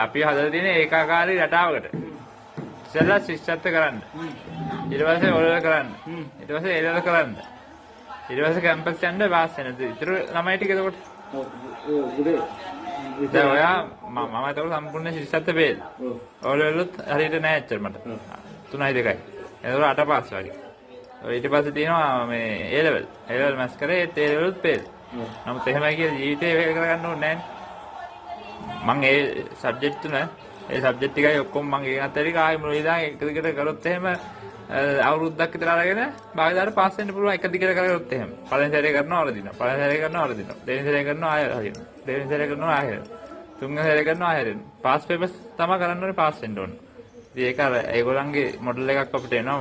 අපි හදලා තියෙන ඒකාකාරී රටාවකට. ඉස්සෙල්ලා ශිෂ්‍යත්ව කරන්න. ඊට පස්සේ ඔලල කරන්න. ඊට පස්සේ එලල කරන්න. ඊට පස්සේ කැම්පස් යන්න පාස් වෙන. ඊටර ළමයි ටික එතකොට. දැන් ඔයා මම එතකොට සම්පූර්ණ ශිෂ්‍යත්ව බේද. ඔලලුත් හරියට නෑ ඇත්තට මට. 3යි 2යි. එතකොට 8 පාස් වගේ. ඊට පස්සේ තියෙනවා මේ A level. A level මැස් කරේ ඒ level උත් fail. නමුත් එහෙමයි කියලා ජීවිතේ fail කරගන්න ඕනේ නෑනේ. මම ඒ සබ්ජෙක්ට් තුන ඒ සබ්ජෙක්ට් ටිකයි ඔක්කොම මම ඉගෙන ගත්ත ටික ආයෙ මුල ඉඳන් එක දිගට කරොත් එහෙම අවුරුද්දක් විතර අරගෙන භාගදාට පාස් වෙන්න පුළුවන් එක දිගට කරගත්තොත් එහෙම. පළවෙනි සැරේ කරනවා වරදිනවා. පළවෙනි සැරේ කරනවා වරදිනවා. දෙවෙනි සැරේ කරනවා ආයෙ හරියනවා. දෙවෙනි සැරේ කරනවා ආයෙ හරියනවා. තුන්වෙනි සැරේ කරනවා ආයෙ හරියනවා. පාස් පේපර්ස් තමයි කරන්න ඕනේ පාස් වෙන්න ඕනේ. ඉතින් ඒක අර ඒගොල්ලන්ගේ මොඩල් එකක් අපිට එනවා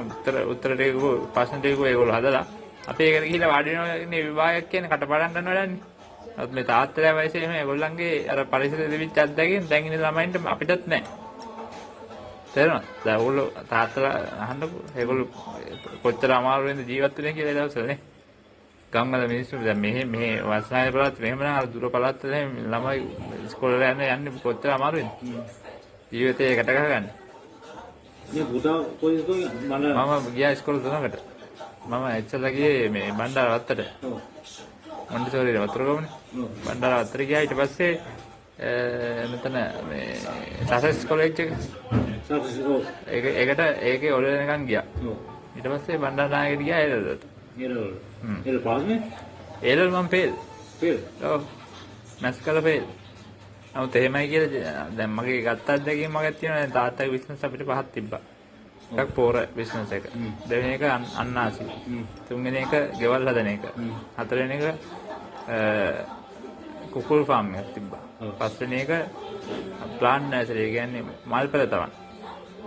උත්තර ටික ප්‍රශ්න ටික ඒගොල්ලෝ හදලා අපි ඒකට ගිහිල්ලා වාඩි වෙනවා ඉන්නේ විභාගයක් කියන්නේ කටපාඩම් කරනවා වැඩන්නේ. නමුත් මේ තාත්තලා වයසේ එහෙම ඒගොල්ලන්ගේ අර පරිසරෙ දෙවිච්ච අත්දැකීම් දැන් ඉන්න ළමයින්ට අපිටත් නැහැ. තේරෙනවද? දැන් ඕගොල්ලෝ තාත්තලා අහන්නකෝ ඒගොල්ලෝ කොච්චර අමාරුවෙන්ද ජීවත් වෙන්නේ කියලා ඒ දවස්වල නේ. ගම්වල මිනිස්සු දැන් මෙහෙ වස්නාවේ පළාත් මෙහෙම නම් අර දුර පළාත් වල ළමයි ඉස්කෝලේ යන්නේ කොච්චර අමාරුවෙන්ද? ජීවිතේ එකට ගහගන්න. මේ පුතා කොහෙද මම ගියා ඉස්කෝලේ 3කට. මම එච්චරලා ගියේ මේ බණ්ඩාරවත්තට. ඔව්. මොන්ටිසෝරි වතුරගමනේ. බණ්ඩාරවත්තට ගියා ඊට පස්සේ මෙතන මේ සසස් කොලෙජ් එක. ඒකේ ඔලේ නිකන් ගියා. ඊට පස්සේ බණ්ඩාරනායකට ගියා ඒලවලට. ඒල පාස් නේ? ඒලවල මම ෆේල්. ෆේල්. ඔව්. මැස් කළා ෆේල්. නමුත් එහෙමයි කියලා දැන් මගේ ගත්ත අත්දැකීම් මගක් තියෙනවා. දැන් තාත්තගේ බිස්නස් අපිට 5ක් තිබ්බා. එකක් පෝර බිස්නස් එක. දෙවෙනි එක අන්නාසි. තුන්වෙනි එක ගෙවල් හදන එක. හතරවෙනි එක කුකුල් ෆාම් එකක් තිබ්බා. පස්වෙනි එක ප්ලාන්ට් නර්සරි. ඒ කියන්නේ මල්පල තවන.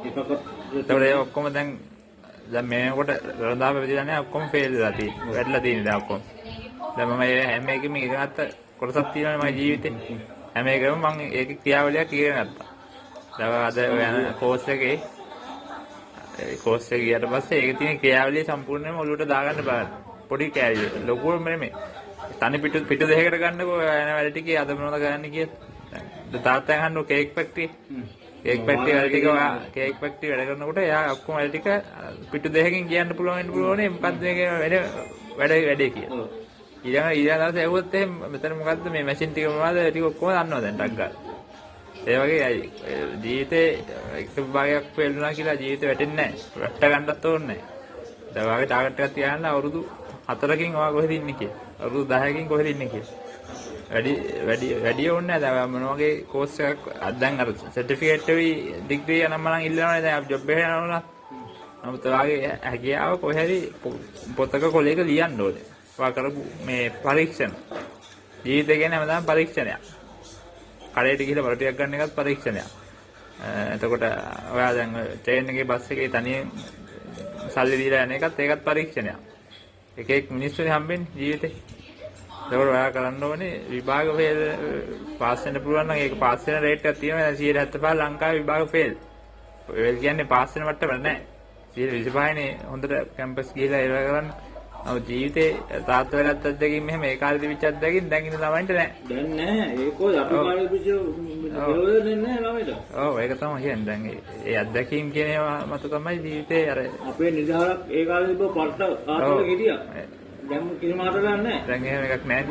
ඒතකොට ඒ ඔක්කොම දැන් මේකට රඳාප වෙදිලා නැහැ. ඔක්කොම ෆේල් වෙලා තියෙනවා. වැටලා තියෙනවා දැන් ඔක්කොම. දැන් මම හැම එකෙම ඉගෙන ගත්ත කොටසක් තියෙනවා මගේ ජීවිතේ. හැම එකම මම ඒකේ ක්‍රියාවලියක් ඉගෙන ගත්තා. දැන් අද යන කෝස් එකේ ගියට පස්සේ ඒකේ තියෙන ක්‍රියාවලිය සම්පූර්ණයෙන්ම ඔලුවට දාගන්න බෑ. පොඩි කෑලි ලොකුවම නෙමෙයි. තනි පිටු දෙකකට ගන්නකෝ යන වැඩ ටිකේ අද මොනවද කරන්න කියලා. දැන් තාත්තා අහන්නෝ කේක් ෆැක්ටරි. කේක් ෆැක්ටරි වැඩ ටික කේක් ෆැක්ටරි වැඩ කරනකොට එයා ඔක්කොම වැඩ ටික පිටු දෙකකින් කියන්න පුළුවන් වෙන්න පුළුවනේ මොකද්ද මේකේ වැඩේ කියලා. ඊළඟ දවසේ ඇහුවොත් එහෙම මෙතන මොකද්ද මේ මැෂින් ටික මොනවද ටික ඔක්කොම දන්නවා දැන් ටක් ගාලා. ඒ වගේ ජීවිතේ එක විභාගයක් ෆේල් වුණා කියලා ජීවිතේ වැටෙන්නේ නැහැ. වැට්ට ගන්නත් ඕනේ නැහැ. දැන් වාගේ ටාගට් එකක් තියාගන්න අවුරුදු 4කින් ඔයා කොහෙද ඉන්නේ කියලා. අවුරුදු 10කින් කොහෙද ඉන්නේ කියලා. වැඩි ඕනේ නැහැ. දැන් මොන වගේ කෝස් එකක් දැන් අර සර්ටිෆිකේට් එකේ ඩිග්‍රී යනම නම් ඉල්ලනවානේ දැන් අපි ජොබ් එකට යනවා. නමුත් ඔයාගේ හැකියාව කොහේ හරි පොතක කොලයක ලියන්න ඕනේ. ඔයා කරපු මේ පරීක්ෂණ. ජීවිතය කියන්නේ හැමදාම පරීක්ෂණයක්. කඩේට ගිහලා බර ටිකක් ගන්න එකත් පරීක්ෂණයක්. එතකොට ඔයා දැන් ට්‍රේන් එකේ බස් එකේ තනියෙන් සල්ලි දීලා යන එකත් ඒකත් පරීක්ෂණයක්. එක මිනිස්සුනේ හම්බෙන්නේ ජීවිතේ. ඒකෝර ඔයා කරන්න ඕනේ විභාග ෆේල් පාස් වෙන්න පුළුවන් නම් ඒක පාස් වෙන රේට් එකක් තියෙනවා. දැන් 175 ලංකාවේ විභාග ෆේල්. ඔය කියන්නේ පාස් වෙන මට්ටම නෑ. 125නේ හොඳට කැම්පස් ගිහලා ඒව කරන්න. ඔව් ජීවිතේ තාත්තලා ගත්ත අත්දැකීම් මෙහෙම ඒ කාලේ තිබිච්ච අත්දැකීම් දැන් ඉන්න ළමයින්ට නෑ. දැන් නෑ. ඒකෝ අපි කාලේ තිබිච්ච දෙවල් නෑ ළමයිට. ඔව් ඒක තමයි කියන්නේ. දැන් ඒ අත්දැකීම් කියන ඒවා මත තමයි ජීවිතේ අර අපේ නිදහරක් ඒ කාලේ තිබ්බ පට්ට ආතල හිටියා. දැන් කිසිම ආතලයක් නෑ. දැන් එහෙම එකක් නෑ.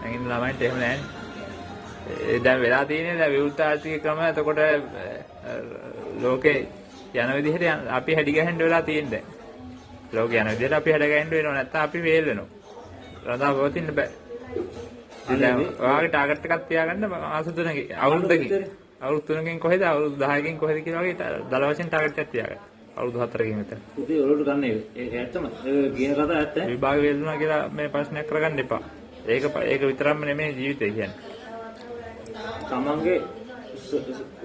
දැන් ඉන්න ළමයින්ට එහෙම නෑනේ. දැන් වෙලා තියෙන්නේ දැන් විවෘත ආර්ථික ක්‍රම එතකොට ලෝකේ යන විදිහට අපි හැඩි ගහන්න වෙලා තියෙන්නේ. ලෝක යන විදිහට අපි හැඩ ගහන්න වෙනව නැත්නම් අපි වේල් වෙනවා. රඳා පවතින්න බෑ. දැන් ඔයාගේ ටාගට් එකක් තියාගන්න මාස 3කින් අවුරුදු 3කින් කොහෙද අවුරුදු 10කින් කොහෙද කියලා වගේ දල වශයෙන් ටාගට් එකක් තියාගන්න. අවුරුදු 4කින් විතර. පුතේ ඔලුවට ගන්න ඒක ඇත්තම. ඒ කියන කතාව ඇත්ත. විභාග වේල් වුණා කියලා මේ ප්‍රශ්නයක් කරගන්න එපා. ඒක විතරක්ම නෙමෙයි ජීවිතය කියන්නේ. තමන්ගේ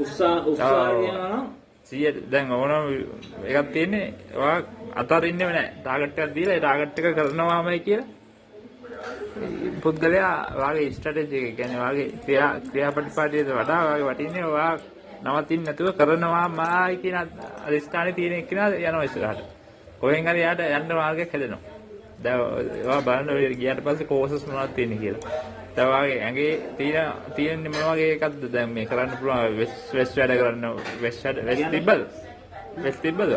උත්සාහ කියනවා නම් 100 දැන් ඕනම එකක් තියෙන්නේ ඔයා අතරින්නෙම නැහැ. ටාගට් එකක් දීලා ඒ ටාගට් එක කරනවාමයි කියලා පුද්ගලයා වාගේ ස්ට්‍රැටජි එක කියන්නේ වාගේ ක්‍රියාපටිපාටියට වඩා වාගේ වටින්නේ ඔයා නවතින්න නැතුව කරනවාමයි කියන අදිස්ථානේ තියෙන එක්කිනා යනවා ඉස්සරහට. කොහෙන් හරි යාට යන්න මාර්ගයක් හැදෙනවා. දැන් ඔයා බලන්න ගියාට පස්සේ කෝසස් මොනවද තියෙන්නේ කියලා. තවාගේ ඇගේ තියෙන මොන වගේ එකක්ද දැන් මේ කරන්න පුළුවන් වෙස් වැඩ කරන්න වෙස් තිබ්බද? වෙස් තිබ්බද?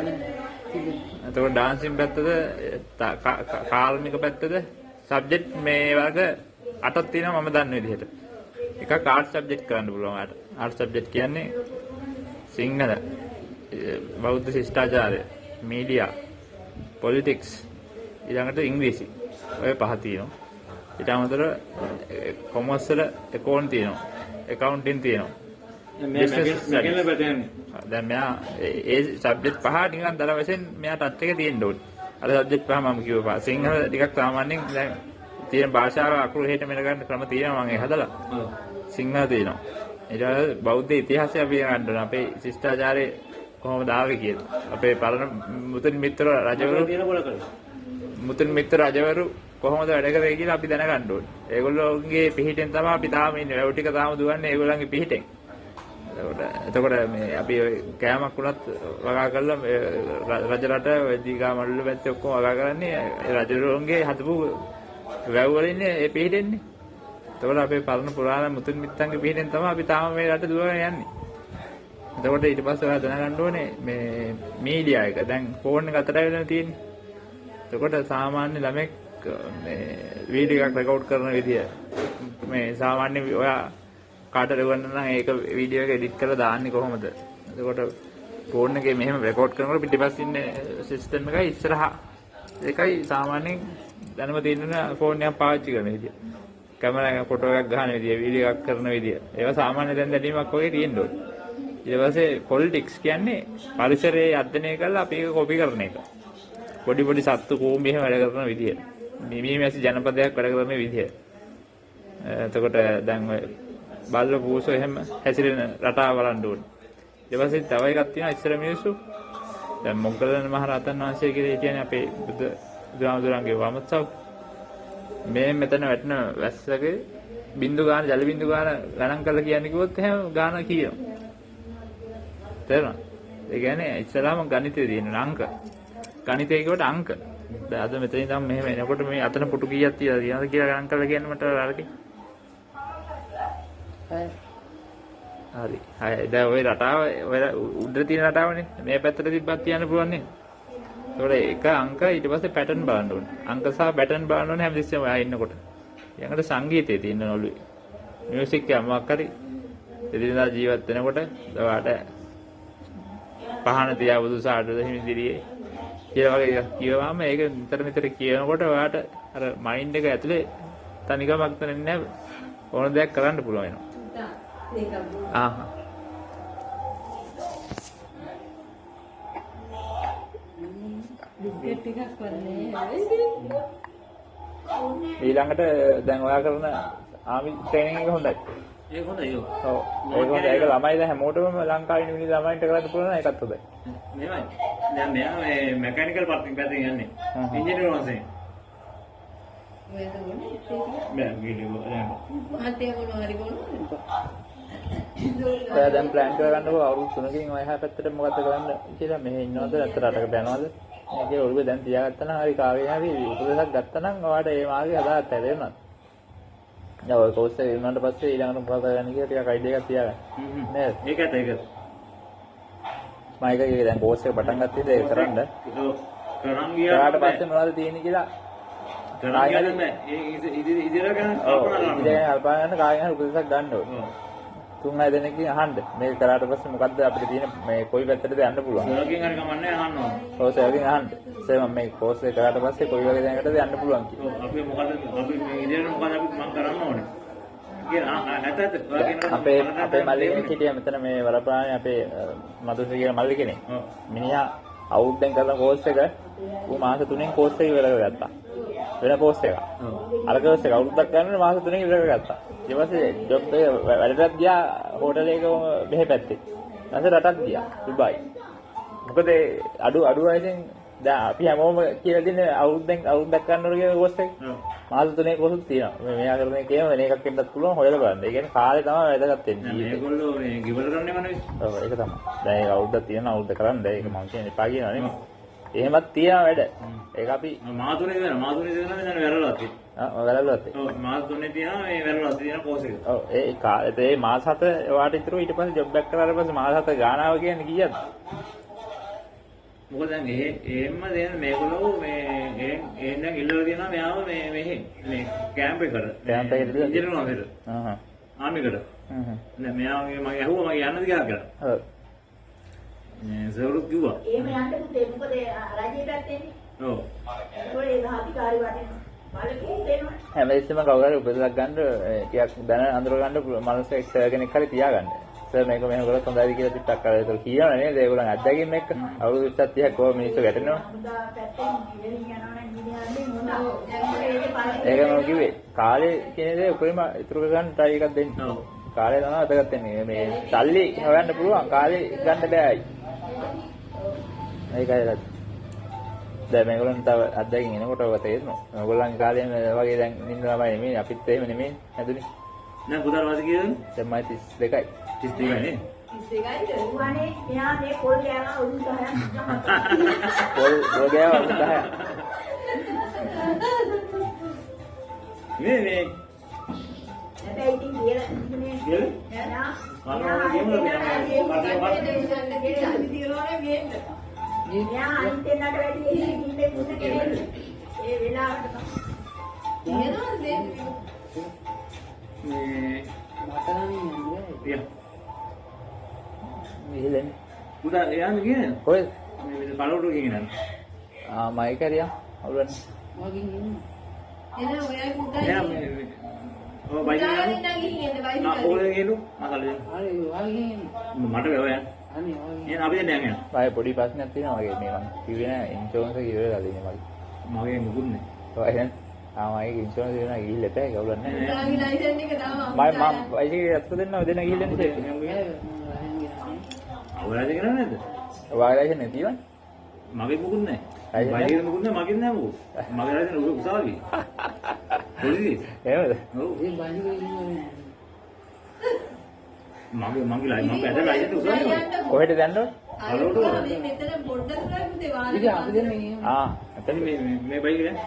එතකොට ඩාන්සින් පැත්තද කාල්මික පැත්තද සබ්ජෙක්ට් මේ වර්ග 8ක් තියෙනවා මම දන්න විදිහට. එකක් ආර්ට් සබ්ජෙක්ට් කරන්න පුළුවන්. ආර්ට් සබ්ජෙක්ට් කියන්නේ සිංහල, බෞද්ධ ශිෂ්ටාචාරය, මීඩියා, පොලිටික්ස්, ඊළඟට ඉංග්‍රීසි. ඔය පහ තියෙනවා. ඊට අමතරව කොමර්ස් වල අකවුන්ට් තියෙනවා. ඇකවුන්ටින් තියෙනවා. දැන් මෙයා ඒ සබ්ජෙක්ට් පහ නිකන් දල වශයෙන් මෙයා ටච් එක තියෙන්න ඕනේ. අර සබ්ජෙක්ට් පහ මම කිව්වා. සිංහල ටිකක් සාමාන්‍යයෙන් දැන් තියෙන භාෂාව අකුරු හෙට මෙල ගන්න ක්‍රම තියෙනවා මම ඒ හදලා. සිංහල තියෙනවා. ඊට පස්සේ බෞද්ධ ඉතිහාසය අපි ගන්න ඕන. අපේ ශිෂ්ටාචාරය කොහොමද ආවේ කියලා. අපේ පරණ මුතුන් මිත්‍ර රජවරු කොහොමද වැඩ කරේ කියලා අපි දැනගන්න ඕනේ. ඒගොල්ලෝගේ පිහිටෙන් තමයි අපි තාම ඉන්නේ. වැව් ටික තාම දුවන්නේ ඒගොල්ලන්ගේ පිහිටෙන්. එතකොට මේ අපි කෑමක් උනත් වගා කරලා රජ රට දීගා මඩුල්ල පැත්තේ ඔක්කොම වගා කරන්නේ රජවරුන්ගේ හදපු වැව් වල ඉන්නේ ඒ පිහිටෙන්නේ. එතකොට අපේ පරණ පුරාණ මුතුන් මිත්තන්ගේ පිහිටෙන් තමයි අපි තාම මේ රට දුවගෙන යන්නේ. එතකොට ඊට පස්සේ ඔයා දැනගන්න ඕනේ මේ මීඩියා එක. දැන් ෆෝන් එක අතට වෙලා තියෙන්නේ. එතකොට සාමාන්‍ය ළමෙක් මේ වීඩියෝ එකක් රෙකෝඩ් කරන විදිය මේ සාමාන්‍ය ඔයා කාටද ගන්න නම් ඒක වීඩියෝ එක එඩිට් කරලා දාන්නේ කොහොමද? එතකොට ෆෝන් එකේ මෙහෙම රෙකෝඩ් කරනකොට පිටිපස්සේ ඉන්නේ සිස්ටම් එකයි ඉස්සරහා ඒකයි සාමාන්‍යයෙන් දැනුම තියෙන ෆෝන් එකක් පාවිච්චි කරන විදිය. කැමරා එක ෆොටෝ එකක් ගන්න විදිය, වීඩියෝ එකක් කරන විදිය. ඒවා සාමාන්‍ය දැන් දැනීමක් වගේ තියෙන්න ඕනේ. ඊට පස්සේ පොලිටික්ස් කියන්නේ පරිසරයේ අධ්‍යයනය කරලා අපි ඒක කොපි කරන එක. පොඩි පොඩි සත්තු කෝඹි එහෙම වැඩ කරන විදිය. මිනිමැසි ජනපදයක් වැඩ කරන විදිය. එතකොට දැන් ඔය බල්ල පූසෝ එහෙම හැසිරෙන රටාව බලන්න ඕනේ. ඊට පස්සේ තව එකක් තියෙනවා ඉස්සර මිනිස්සු. දැන් මොග්ගලණ මහ රහතන් වහන්සේ කියලා කියන්නේ අපේ බුදුහාමුදුරන්ගේ වමත්සව්. මේ මෙතන වැටෙන වැස්සගේ බින්දු ගාන ජල බින්දු ගාන ගණන් කරලා කියන්නේ කිව්වොත් එහෙම ගාන කියනවා. තේරුණා? ඒ කියන්නේ ඉස්සලාම ගණිතයේ තියෙන අංක. ගණිතයේ කියවට අංක. දැන් අද මෙතන ඉඳන් මෙහෙම එනකොට මේ අතන පුටු කීයක් තියනද කියලා ගණන් කරලා කියන්න මට අරකේ. හරි. හරි. දැන් ওই රටාව ඔය උඩ තියෙන රටාවනේ. මේ පැත්තට තිබ්බත් තියන්න පුළුවන් නේ. ඒකට එක අංක ඊට පස්සේ පැටර්න් බලන්න ඕනේ. අංක සහ පැටර්න් බලන්න ඕනේ හැමතිස්සෙම ඔයා ඉන්නකොට. ඊළඟට සංගීතයේ තියෙන ඔළුවේ. මියුසික් එක මොකක් හරි එදිනදා ජීවත් වෙනකොට ඔයාට පහන තියා බුදු සාඩුද හිමිදිරියේ කියලා වගේ කියවම ඒක නිතර කියනකොට ඔයාට අර මයින්ඩ් එක ඇතුලේ තනිකමක් තනින්නේ නැහැ. ඕන දෙයක් කරන්න පුළුවන් වෙනවා. ඊළඟට දැන් ඔයා කරන ආමි ට්‍රේනින් එක හොඳයි. ඒක හොඳයි. ඔව්. ඒක හොඳයි. ඒක ළමයි දැන් හැමෝටම ලංකාවේ ඉන්න මිනිහ ළමයින්ට කරන්න පුළුවන් ඒකත් හොඳයි. මෙහෙමයි. දැන් මෙයා මේ මෙකැනිකල් පැත්තෙන් යන්නේ. ඉංජිනේරු වශයෙන්. බෑ වීඩියෝ දැන්. මහත්තයා මොනවා හරි කරනවා. ඔයා දැන් ප්ලෑන් කරගන්නකො අවුරුදු 3කින් ඔය එහා පැත්තට මොකද්ද කරන්න කියලා මෙහෙ ඉන්නවද නැත්නම් රටකට යනවද? මේකේ ඔළුවේ දැන් තියාගත්තා නම් හරි කාගේ හරි උපදෙසක් ගත්තා නම් ඔයාට ඒ මාර්ගේ හදාගත්ත හැදෙන්නත්. දැන් ඔය කෝස් එක ඉන්නට පස්සේ ඊළඟට මොකද කරන්න කියලා ටිකක් අයිඩියා එකක් තියාගන්න. නේද? ඒකත්. මම එකේ දැන් කෝස් එක පටන් ගත්තේද ඒක කරන්න. කරන් ගියාට පස්සේ මොනවද තියෙන්නේ කියලා කරන් ගියාද නෑ. ඒ ඉදිරියට ගන්න කල්පනා කරන කාගෙන් හරි උපදෙසක් ගන්න ඕනේ. 3-6 දෙනෙක්ගෙන් අහන්න. මේක කරාට පස්සේ මොකද්ද අපිට තියෙන මේ කොයි පැත්තටද යන්න පුළුවන්. සර්කින් හරි කමන්නේ අහන්න ඕනේ. ඔව් සර්කින් අහන්න. සර් මම මේ කෝස් එක කරාට පස්සේ කොයි වගේ දෙයකටද යන්න පුළුවන් කියලා. ඔව් අපි මොකද අපි මේ ඉදිරියට මොකද අපි මම කරන්න ඕනේ. අපේ මල්ලි කෙනෙක් හිටියා මෙතන මේ වරප්‍රාණේ අපේ මදුසේ කියන මල්ලි කෙනෙක්. මිනිහා අවුරුද්දෙන් කරන කෝස් එක ඌ මාස 3කින් කෝස් එක ඉවර කරගත්තා. වෙන කෝස් එකක්. අර කෝස් එක අවුරුද්දක් ගන්නකොට මාස 3කින් ඉවර කරගත්තා. ඊට පස්සේ ජොබ් එක වැඩටත් ගියා හෝටල් එක මෙහෙ පැත්තේ. ඊට රටක් ගියා දුබයි. මොකද අඩු වයසෙන් දැන් අපි හැමෝම කියලා දෙන්නේ අවුරුද්දක් ගන්නකොට කියන කෝස් එක. මාස 3 කෝසුත් තියෙනවා. මෙයා කරන එකේම වෙන එකක් වෙන්නත් පුළුවන් හොයලා බලන්න. ඒ කියන්නේ කාලේ තමයි වැදගත් වෙන්නේ. මේගොල්ලෝ මේ ගිවල කරන්නේ මොනවද? ඔව් ඒක තමයි. දැන් ඒක අවුරුද්දක් තියෙනවා අවුරුද්ද කරන්න. ඒක මම කියන්නේ එපා කියනවා නෙමෙයි. එහෙමත් තියෙනවා වැඩ. ඒක අපි මාතුනේ දෙනවා. මාතුනේ දෙනවා දැන් වැරලා තියෙනවා. වැරල්ලත්. ඔව් මාස 3 තියෙනවා මේ වැරළත් තියෙන කෝස් එක. ඔව් ඒ කාලේ ඒ මාස 7 වාට ඉතුරු ඊට පස්සේ ජොබ් එකක් කරලා ඊට පස්සේ මාස 7 ගානාව කියන්නේ කීයද? මොකද දැන් එහෙම දැන් මේගොල්ලෝ මේ දැන් ඉල්ලලා තියෙනවා මෙයාව මේ කැම්ප් එකට. කැම්ප් එකට ඉල්ලලා ඉන්ජිනේරු නමකට. ආමිකට. නෑ මෙයා මම ඇහුවා මම යන්නද කියලා කරා. ඔව්. මේ සවුරුත් කිව්වා. එහෙම යන්න පුතේ මොකද රජයේ පැත්තේනේ. ඔව්. ඒකෝලේ ගාතිකාරී වටිනවා. බලකේ දෙනවා. හැමතිස්සෙම කවුරු හරි උපදෙසක් ගන්න ටිකක් දැන අඳුර ගන්න මනස එක්සර් කෙනෙක් හරි තියාගන්න. සර් මේක මෙහෙම කරලා හොඳයි කියලා ටිකක් අර ඒක කියනවා නේද? ඒගොල්ලන් අත්දැකීම් එක්ක අවුරුදු 20ක් 30ක් කොහොම මිනිස්සු ගැටෙනවා. මුදා පැත්තෙන් ඉගෙන යනවා නම් ඉගෙනන්නේ මොනවා. ඒක මම කිව්වේ කාලේ කියන දේ උපරිම ඉතුරු කරගන්න try එකක් දෙන්න. ඔව්. කාලේ තමයි වැදගත් වෙන්නේ. මේ සල්ලි හොයන්න පුළුවන් කාලේ ගන්න බෑයි. ඒකයි වැදගත්. දැන් මේගොල්ලන් තව අත්දැකීම් එනකොට ඔය තේරෙනවා. මේගොල්ලන්ගේ කාලේ මේ වගේ දැන් ඉන්නවමයි නෙමෙයි අපිත් එහෙම නෙමෙයි හැදුනේ. දැන් පුතාට වාද කීයද? දැන් මම 32යි. 32යි නේ. ඉස්සෙගයිද? වනේ මෙයා මේ පොල් කෑම උඩු 10ක් පොල් ගෑව අවුරුදු 10ක්. මේ හැබැයි ඉතින් කියලා ඉන්නේ කියලා? නෑ. කනවා ගේමුද මෙයා මෙයා අනිත් දෙන්නට වැඩි ඉන්නේ මුන්න කෙනෙක්. ඒ වෙලාවට තියෙනවද දෙන්නේ? මේ යා මිහිලෙන්. පුතා යන්නේ කියන්නේ කොහෙද? මේ කලවටු කියන්නේ මයික් හරියා අවුලන්නේ. එන ඔයයි පුතා එයා ඉන්නේ. මේ ඔය බයික් පුතාගෙන් යනවා නම් ගිහින් එන්න බයික් ආ එකේ. ඕලෙන් එනු අසල දෙන්න මට වෙව යන්න එහෙනම් අපි දැන් යන්න මගේ පොඩි ප්‍රශ්නයක් තියෙනවා වගේ මේ මම කිව්වේ නෑ ඉන්ෂුරන්ස් එක ඉවරලා දෙන්නේ මගේ. මගේ මුකුත් නෑ ඔය එහෙනම් මගේ ඉන්ෂුරන්ස් එක ඉවරලා ගිහිල්ලා එපා කවුරුත් නෑ. පුතාගේ ලයිසන් එක තාම මම බයික් එක අත්ත දෙන්න දෙන්න ගිහිල්ලා ඉන්නේ. අවුලද කරන්නේ නැද්ද ඔයාලා ඉන්නේ නැතිවනේ. මගේ මුකුත් නෑ ඇයි නෑ? බයික් මුකුත් නෑ මගේ නෑ මුකුත් මගේ රැගෙන උසාවි පොලිසිය එහෙමද? ඔව් මගේ ලයි මම ඇද ලයිසන් උසාවි කොහෙද දැන්නව? අරෝට මේ මෙතන පොඩ්ඩක් පුතේ වාහනේ එතන මේ බයික් නෑ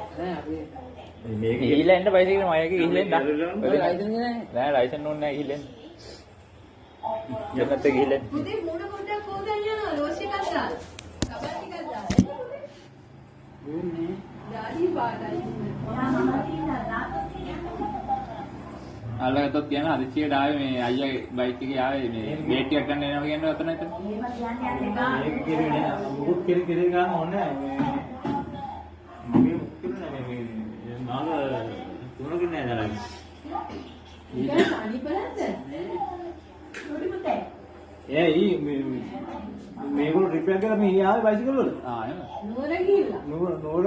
මේක ගිහිල්ලා එන්න බයික් එකේ මම එක ගිහිල්ලා එන්න. ලයිසන් නෑ ලයිසන් ඕනේ නෑ ගිහිල්ලා එන්න. දෙන්නත් ගිහිල්ලා එන්න. පුතේ මුණ පොඩ්ඩක් හොදන්න යනවා ලෝෂ් එකක් දාලා. කබල් ටිකක් දාලා. ඩාඩි පාඩයි. අල්ලගත්තොත් කියන අදිච්චියට ආවේ මේ අයියා බයික් එකේ ආවේ මේ ගේට් එකක් ගන්න එනවා කියන්නේ ඔතන එතන. මේක කියන්නේ මුකුත් කෙරේ ගන්න ඕනේ නෑ මගේ මුකුත් නෑ මේ නාල තුනකින් නෑ දාලා ඒක අනි බලන්න. පොඩි පුතේ ඒ මේගොල්ලෝ රිපෙයාර් කරලා මේ ආවේ බයිසිකල් වල එහෙම. නුවර ගිහිල්ලා. නෝර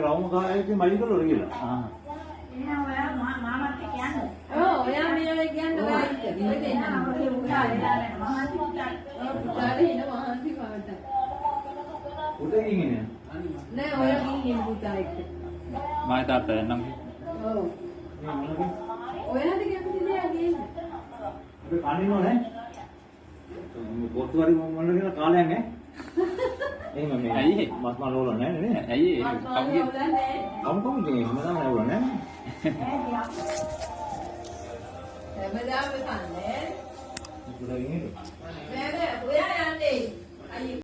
රවුම් කාරයක බයිසිකල් වල ගිහලා එහෙනම් ඔයා මාමත් එක්ක යන්න. ඔව් ඔයා මෙයාලා කියන්නේ ඔයා ඉන්න. ඔය දෙන්න. ඔය උඩා වෙලා නැහැ. මහත් පුතා. ඔව් පුතාට එන මහන්සි පාට. උදේ ගිහින් නෑ ඔයා ගිහින් පුතා එක්ක. මම තාත්තා යන්නම්. ඔව්. ඔයාට කැමති නෑ ගිහින්. අපි කන්නේ නෝ නේ පොත්තු වරි මොන කියන කාලයක් ඈ එහෙම මේ ඇයි? මස් මල් වල නැහැ නේ ඇයි ඒ මම කවුගේ නෑ. කම් ඉතින් එහෙම තමයි වල නැහැ හැමදාම කන්නේ. උදේ ගිහින් නෑ නෑ ඔයා යන්නේ. අයියෝ